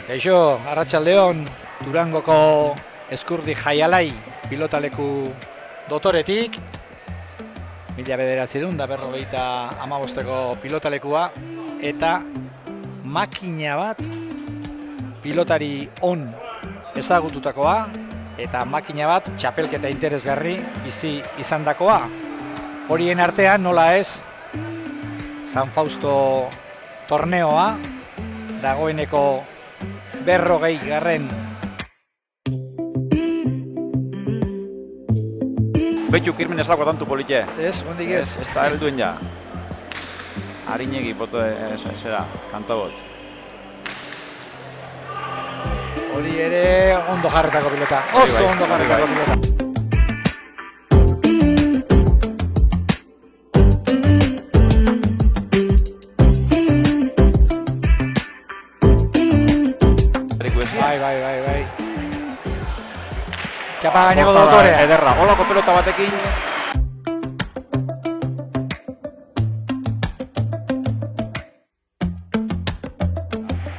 Kaixo, arratsaldeon, Durangoko Eskurdi Jaialai pilotaleku dotoretik. 1995ko pilotalekua eta makina bat pilotari on ezagututakoa eta makina bat txapelketa interesgarri bizi izandakoa. Horien artean nola ez San Fausto torneoa dagoeneko 40. Beitu kirmen eslako tantu politxe. Ez, ondik ez. Ez da helduen ja. Harinegi boto zera, kantabot. Hori ere ondo jarretako pilota. Oso ondo jarretako pilota. Bai. Txapa gaineko dotorea. Ederra, holako pelota batekin.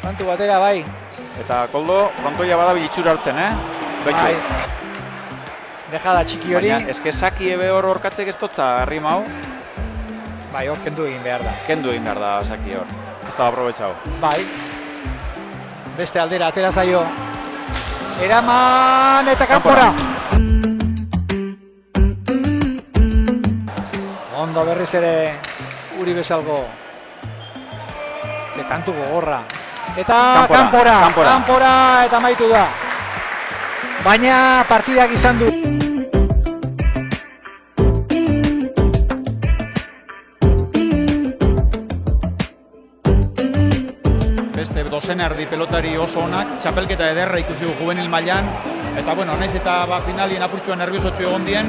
Kantu batera, bai. Eta koldo, frontoia badabil itxura hartzen, Bai. Dejada txiki hori. Baina, eske saki ebe hor orkatzek ez totza, herri mau. Bai, hor kendu egin behar da. Kendu egin behar da saki hor. Ez da aprobetxau. Bai. Beste aldera, atera zaio. Eraman eta kanpora. Ondo berriz ere Uri bezalgo. Ze tantu gogorra. Eta kanpora eta amaitu da. Baina partidak izan du. Beste dozen erdi pelotari oso onak, txapelketa ederra ikusi du juvenil mailan, eta bueno, naiz eta finalien apurtxuan nerviosotxu egon dien.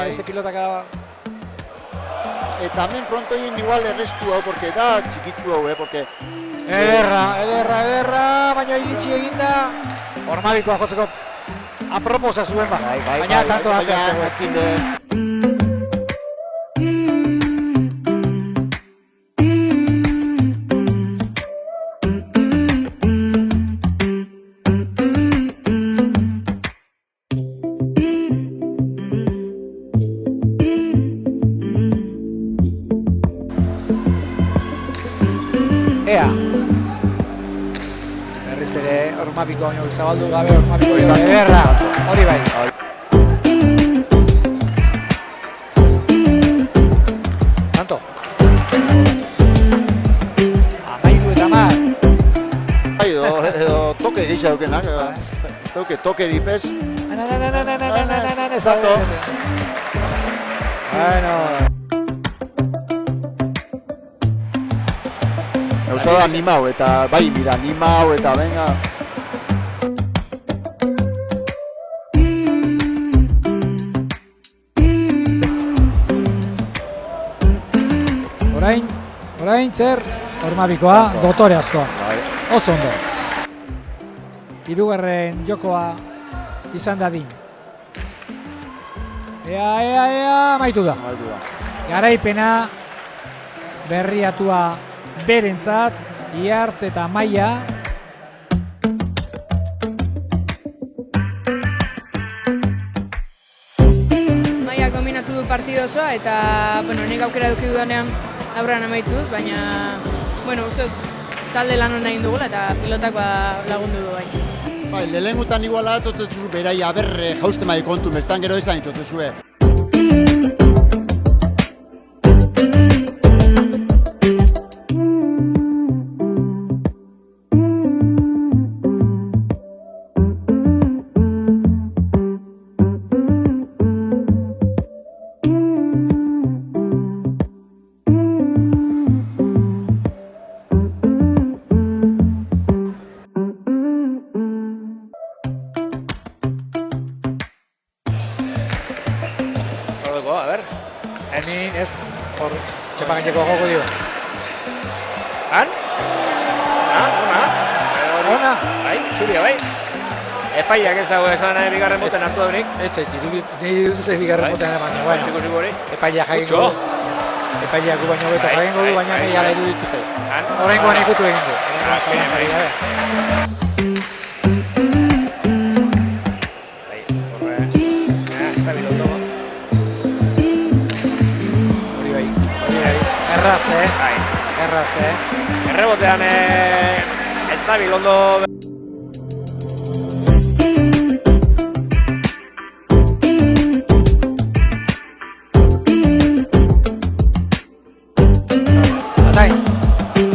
Ese pilotaka eta hemen frontoien igual erresku hau, porque da txikitzu hau, porque ederra, baina iritsi eginda Ormabikoa jotzeko aproposa zuen ba. Baina tanto atzen. Berriz ere Ormabiko baino zabaldu gabe Ormabiko ederra. Hori bai. Tanto. Amairu eta mar. Edo toke egitza dukenak. Toke eripez. Exacto. Bueno. Eusa da animau eta bai bida animau eta venga. Orain zer Ormabikoa dotore asko. Oso ondo. Hirugarren jokoa izan dadin. Ea, amaitu da. Garaipena berriatua berentzat, Iart eta Maia. Maia kombinatu du partido osoa eta, nik aukera duki dudanean aurrean amaitu dut, baina, uste dut talde lan hona egin dugula eta pilotak lagundu du bai. Bai, lehengutan iguala totezu berai aberre jauste mai kontu, mestan gero izan txotezue. Hemen ez, hor txepagineko joko dio. Han? Ona? Bai, txuria, bai. Epaiak ez dago esan bigarren moten hartu daurik. Ez zait, iruditze bigarren moten baina, bueno. Txiko hori. Epaiak jagingo du. Epaiak gu baino beto jagingo du, baina nahi ala iruditu zait. Horrengoan ikutu egin du. Erraz, Erraz, Errebotean estabil ondo. Atai.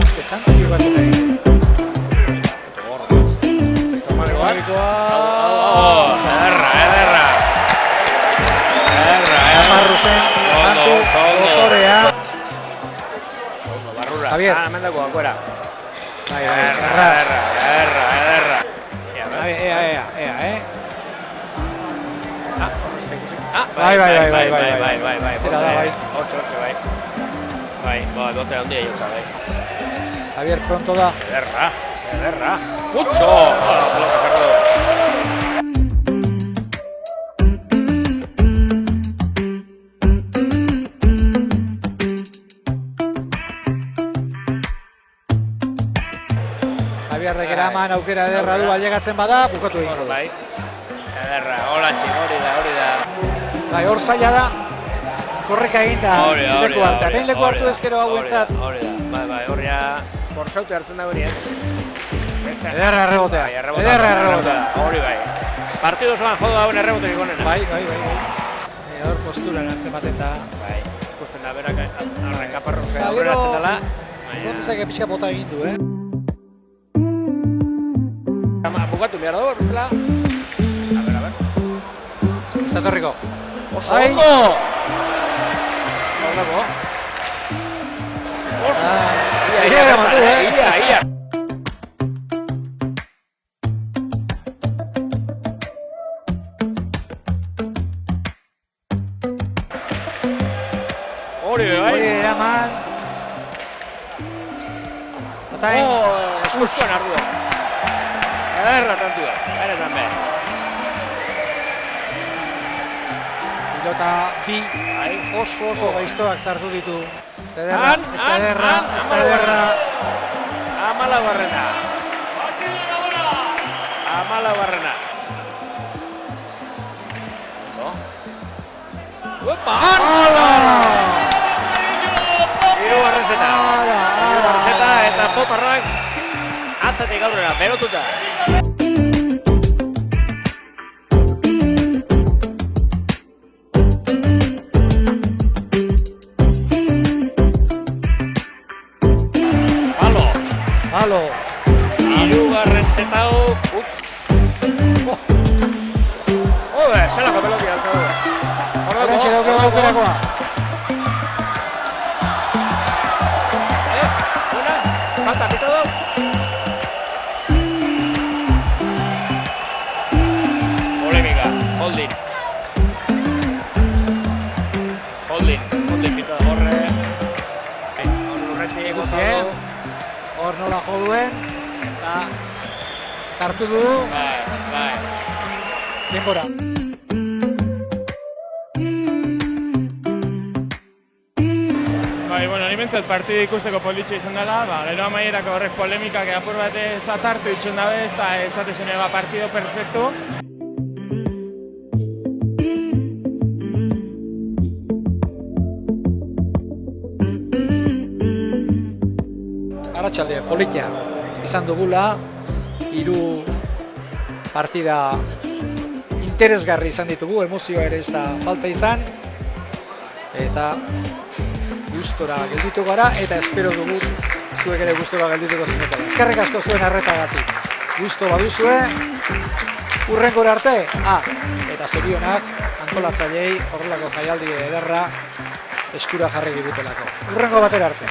Zetan, tio bat egin. Ederra. Amarru zen, Korea. Javier. Mendako akoera. Erraz. Ederra. Ea. Bai. Tira da, bai. Hortxe, bai. Bote handia jotza, bai. Javier pronto da. Ederra. Mucho! Pelota sartu. Javierdek eraman aukera ederra du ailegatzen bada, bukatu egingo du. Bai. Ederra, hola txik, hori da. Bai, hor zaila da. Korreka egin da, leku hartzea. Behin leku hartu ezkero hau entzat. Hori da, bai, horria forsaute hartzen da hori, Ederra errebotea. Hori bai. Partido osoan jodo dauen erreboterik onena. Bai. Hor postura erantzen baten da. Bai, ikusten da berak arrankaparro zea aurreratzen dela. Frontezak pixka bota egin du, Bukatu behar dago, bestela. A ver. Ez da torriko. Oso ondo! Ia. Hori eraman. Atain. Eskuskoan ardu da. Erra tantu da. Benetan be. Pilota bi oso gaiztoak zartu ditu. Ez da ederra. Amala barrena. Uepa! Hirugarren zeta eta potarrak atzatik aurrera, berotuta. Halo. Hirugarren zetau. Zelako peloti altza du. Horrentxe dauke aukerakoa. Falta pita dau. Polemika, holding pita da horre. Horretik Guztien. Hor nola joduen. Eta zartu du. Bai. Denbora. Bueno, ni bentzat partidu ikusteko politxe izan dela, gero amaierako horrek polemikak apur bat atartu itxon dabe, ez da esatezune partido perfecto. Arratsalde politia izan dugula, 3 partida interesgarri izan ditugu, emozioa ere ez da falta izan, eta gustora gelditu gara, eta espero dugu zuek ere gustora geldituko zinetela. Eskerrik asko zuen arretagatik. Gusto baduzue, urrengora arte, eta zorionak antolatzaileei horrelako jaialdi ederra eskura jarri digutelako. Urrengo batera arte.